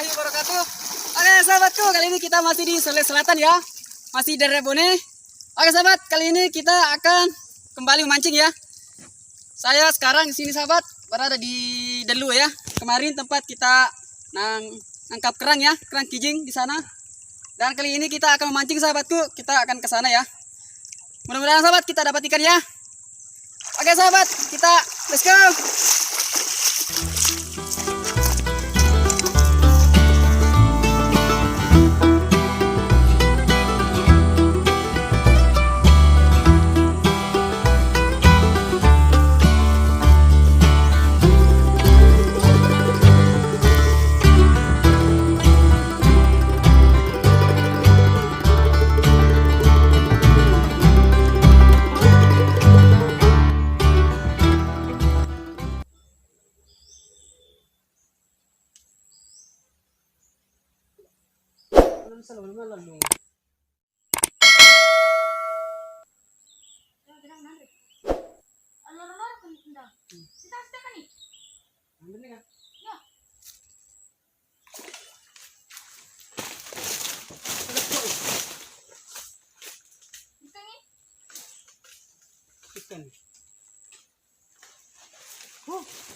warahmatullahi wabarakatuh. Oke sahabatku, kali ini kita masih di Sulawesi Selatan ya. Masih dari Rebone. Oke sahabat, kali ini kita akan kembali memancing ya. Saya sekarang di sini sahabat, berada di Delu ya. Kemarin tempat kita nangkap kerang ya, kerang kijing di sana. Dan kali ini kita akan memancing sahabatku, kita akan ke sana ya. Mudah-mudahan sahabat kita dapat ikan ya. Oke sahabat, kita let's go.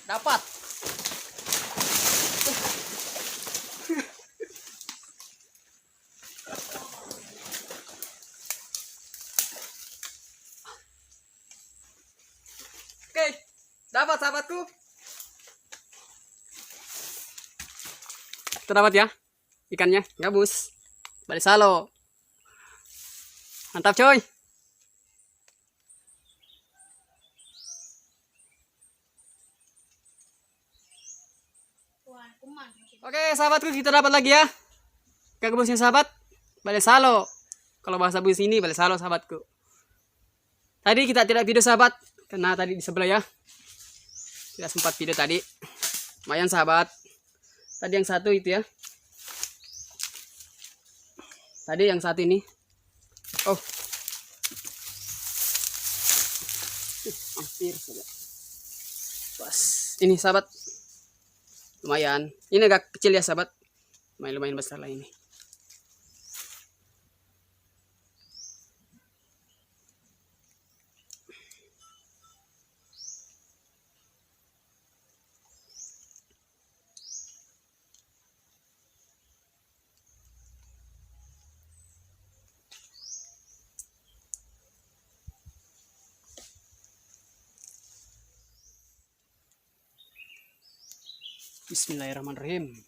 Dapat. Oke, dapat sahabatku. Kita dapat ya ikannya, gabus, balik salo. Mantap coy. Oke sahabatku, kita dapat lagi ya ikan gabusnya sahabat, balik salo. Kalau bahasa bus ini balik salo sahabatku. Tadi kita tidak video sahabat, karena tadi di sebelah ya. Tidak sempat video tadi. Lumayan sahabat. Tadi yang satu itu ya. Tadi yang satu ini. Oh. Hampir sahabat. Pas. Ini sahabat. Lumayan. Ini agak kecil ya sahabat. Lumayan besar lah ini. Bismillahirrahmanirrahim.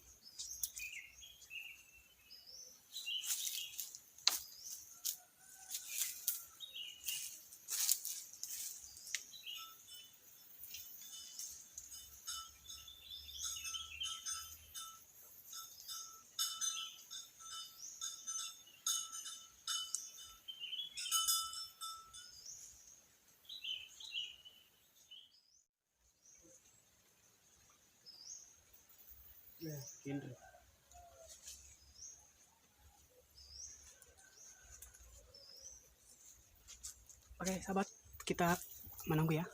Oke sahabat, kita menunggu ya.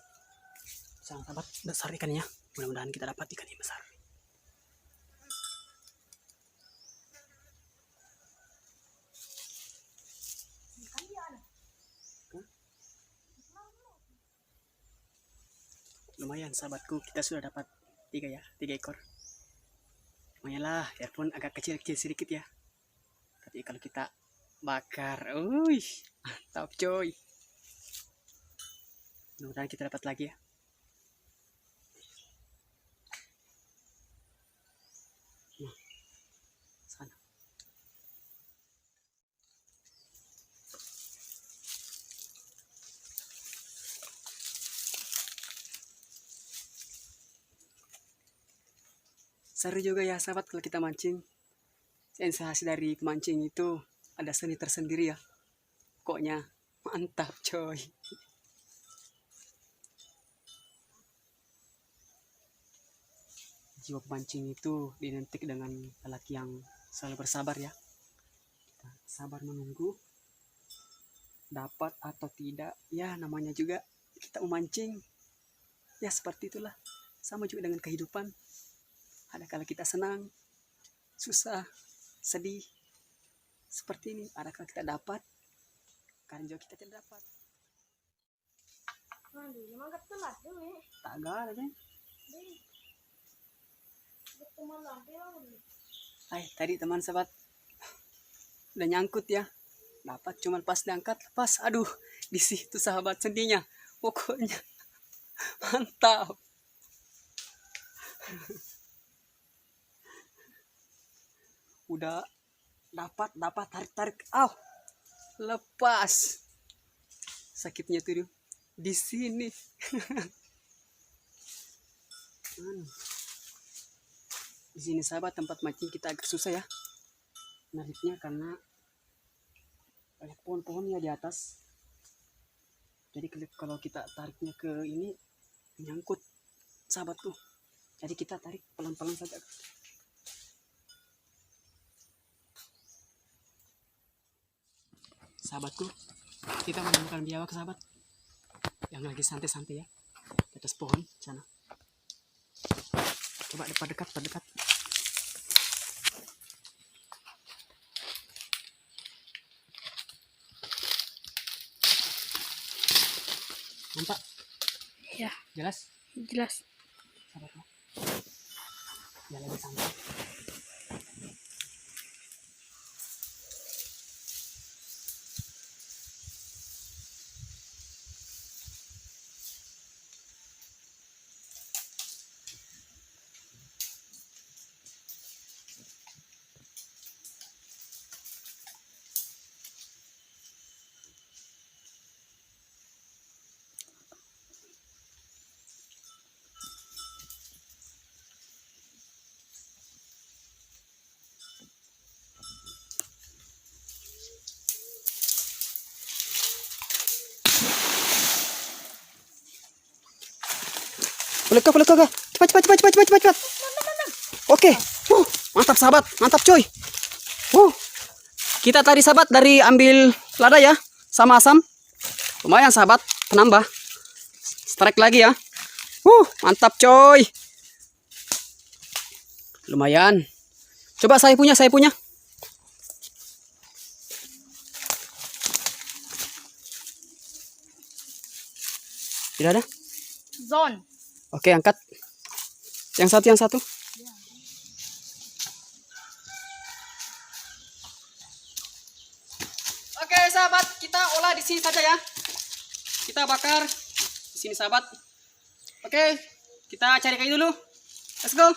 Sahabat, besar ikannya. Mudah-mudahan kita dapat ikan yang besar. Lumayan sahabatku, kita sudah dapat 3 ekor. Lumayan lah, earphone agak kecil-kecil sedikit ya. Tapi kalau kita bakar, mantap coy. Mudah-mudahan kita dapat lagi ya. Nah, sana. Seru juga ya sahabat kalau kita mancing. Sensasi dari pemancing itu ada seni tersendiri ya. Pokoknya mantap coy. Jiwa pemancing itu identik dengan lelaki yang selalu bersabar ya. Kita sabar menunggu. Dapat atau tidak, ya namanya juga kita memancing. Ya seperti itulah. Sama juga dengan kehidupan. Ada kala kita senang, susah, sedih seperti ini. Adakah kita dapat? Kadang juga kita tidak dapat. Tagal aja. Hai, tadi teman sahabat udah nyangkut ya. Dapat cuma pas diangkat lepas. Aduh, di situ sahabat sendinya. Pokoknya mantap. Udah dapat tarik. Lepas. Sakitnya tuh di sini. Di sini sahabat tempat mancing kita agak susah ya nariknya karena banyak pohon-pohonnya di atas. Jadi kalau kita tariknya ke ini menyangkut sahabatku. Jadi kita tarik pelan-pelan saja. Sahabatku, kita menemukan biawak sahabat yang lagi santai-santai ya di atas pohon sana. Coba dekat. Nampak? Ya, Jelas? jelas. Sahabatku. Dia lagi santai. Boleh kah? Cepat. Oke. Mantap sahabat, mantap coy. Kita tadi sahabat dari ambil lada ya, sama asam. Lumayan sahabat, penambah. Strike lagi ya. Mantap coy. Lumayan. Coba saya punya. Tidak ada? Zone. Oke, angkat. Yang satu. Oke, sahabat, kita olah di sini saja ya. Kita bakar di sini, sahabat. Oke, kita cari kayu dulu. Let's go.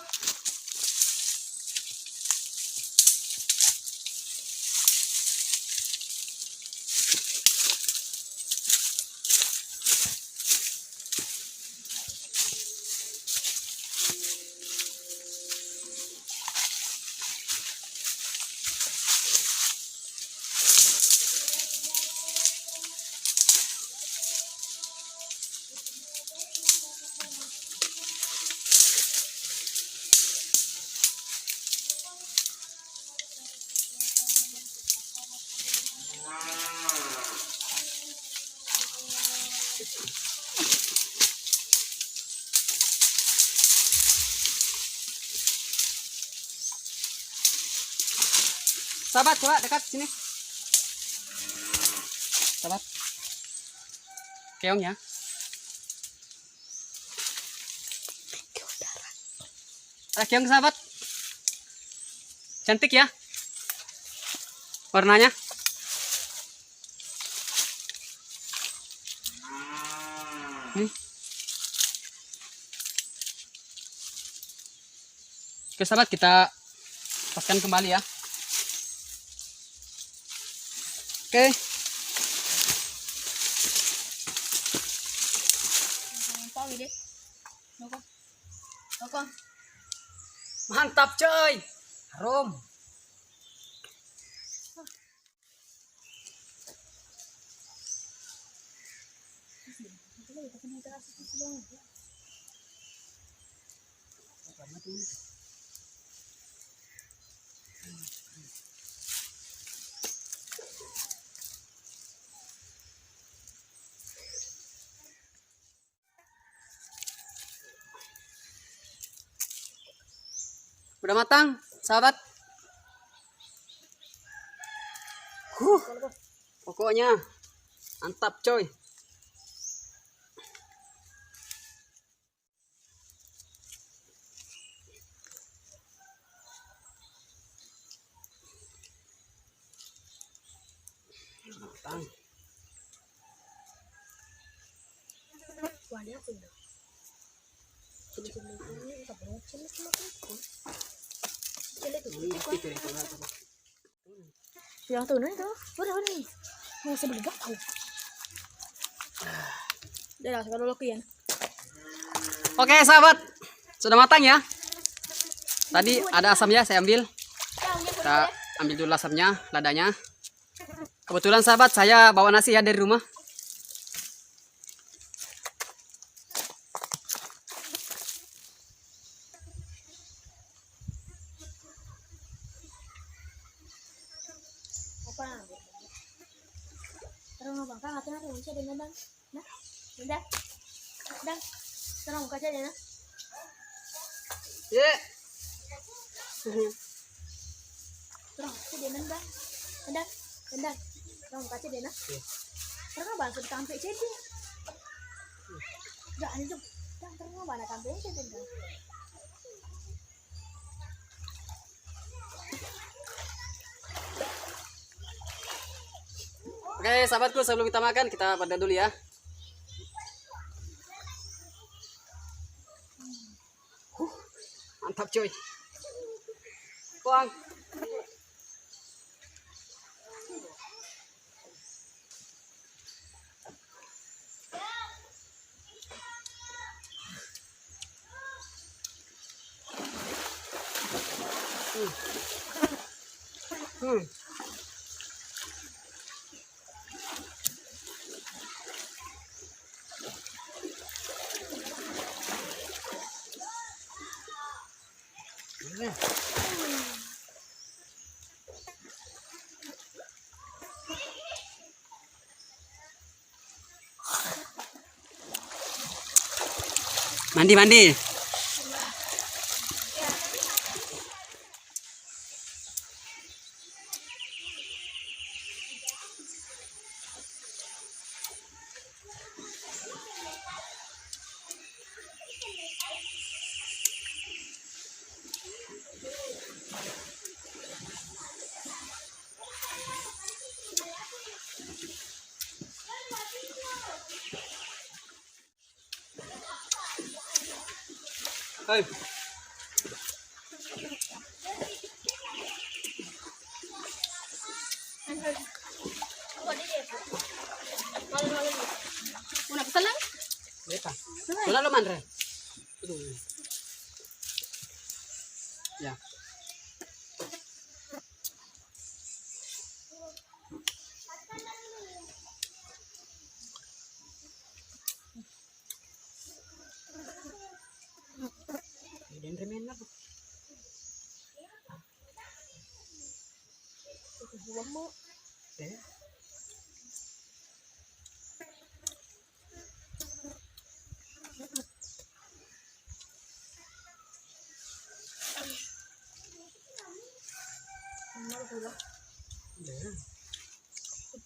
Sahabat, coba dekat sini. Sahabat. Keong ya. Ada keong sahabat. Cantik ya. Warnanya. Nih. Oke sahabat, kita lepaskan kembali ya. Oke. Mantap coy. Harum. Udah matang, sahabat. Pokoknya mantap coy. Matang. Yang tuh itu, udah nih. Mau sebeli gak tahu. Udah lah, sekarang dulu ya. Oke sahabat, sudah matang ya. Tadi ada asamnya, saya ambil. Kita ambil dulu asamnya, ladanya. Kebetulan sahabat, saya bawa nasi ya dari rumah. Terus mau bangka ngatain aku bisa dengan bang. Nah, udah, udah. Terus mau kaca deh nah. Ye. Terus kaca deh bang. Udah, udah. Terus mau kaca deh nah. Terus bang sudah tampil jadi. Udah ini tuh. Terus mau bang tampil jadi bang. Oke sahabatku, sebelum kita makan kita pada dulu ya. Mantap coy. Buang. Mandi mandi. Hai. Una pesan lang? Beta. Wala lo man re. Ya. Dan remen lah. Buang mo. Eh.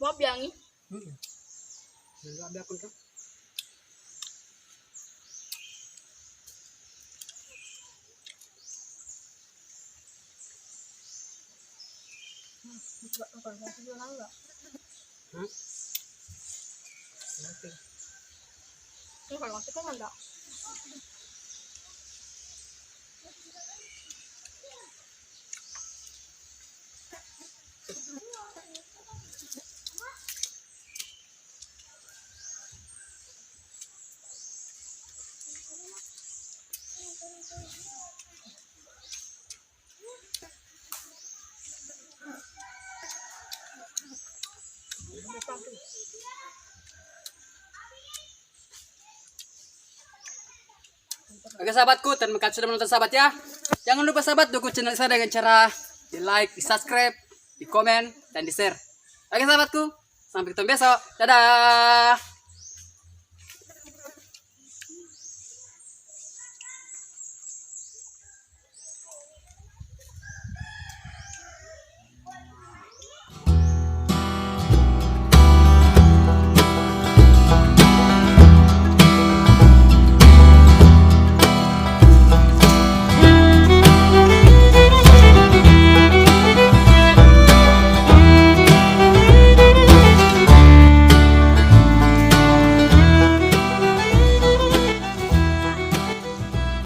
Maaf yang ini. Enggak ada akun kan? Bukan kasih jualan enggak? Hah? Oke. Ini kalau masuk kan enggak? Oke sahabatku, terima kasih sudah menonton sahabat ya. Jangan lupa sahabat dukung channel saya dengan cara di like, di subscribe, di komen, dan di share. Oke sahabatku, sampai ketemu besok. Dadah.